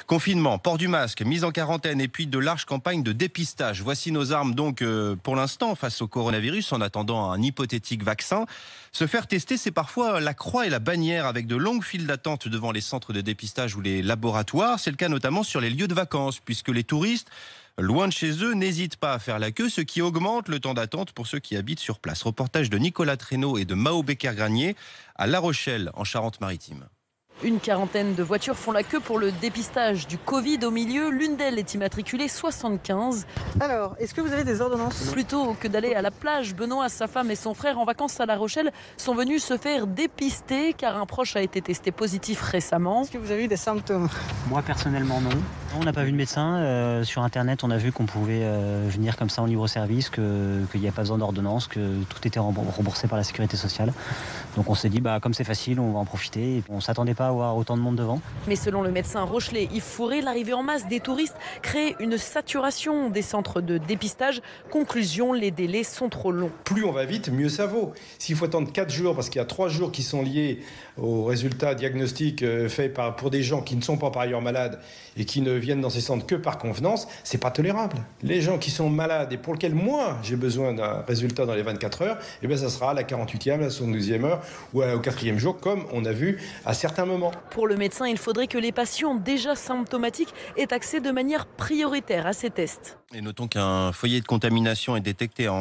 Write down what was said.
Confinement, port du masque, mise en quarantaine et puis de larges campagnes de dépistage. Voici nos armes donc pour l'instant face au coronavirus en attendant un hypothétique vaccin. Se faire tester, c'est parfois la croix et la bannière avec de longues files d'attente devant les centres de dépistage ou les laboratoires. C'est le cas notamment sur les lieux de vacances puisque les touristes, loin de chez eux, n'hésitent pas à faire la queue, ce qui augmente le temps d'attente pour ceux qui habitent sur place. Reportage de Nicolas Traîneau et de Mao Becker-Granier à La Rochelle, en Charente-Maritime. Une quarantaine de voitures font la queue pour le dépistage du Covid. Au milieu, l'une d'elles est immatriculée 75. Alors, est-ce que vous avez des ordonnances? Plutôt que d'aller à la plage, Benoît, sa femme et son frère en vacances à La Rochelle sont venus se faire dépister car un proche a été testé positif récemment. Est-ce que vous avez eu des symptômes? Moi personnellement non. On n'a pas vu de médecin. Sur internet on a vu qu'on pouvait venir comme ça en libre service, qu'il n'y a pas besoin d'ordonnance, que tout était remboursé par la sécurité sociale. Donc on s'est dit comme c'est facile, on va en profiter. On ne s'attendait pas à avoir autant de monde devant. Mais selon le médecin rochelais Yves Fourré, l'arrivée en masse des touristes crée une saturation des centres de dépistage. Conclusion, les délais sont trop longs. Plus on va vite, mieux ça vaut. S'il faut attendre 4 jours, parce qu'il y a 3 jours qui sont liés aux résultats diagnostiques faits pour des gens qui ne sont pas par ailleurs malades et qui ne viennent dans ces centres que par convenance, c'est pas tolérable. Les gens qui sont malades et pour lesquels moi j'ai besoin d'un résultat dans les 24 heures, ça sera à la 48e, la 72e heure ou au 4e jour, comme on a vu à certains moments. Pour le médecin, il faudrait que les patients déjà symptomatiques aient accès de manière prioritaire à ces tests. Et notons qu'un foyer de contamination est détecté en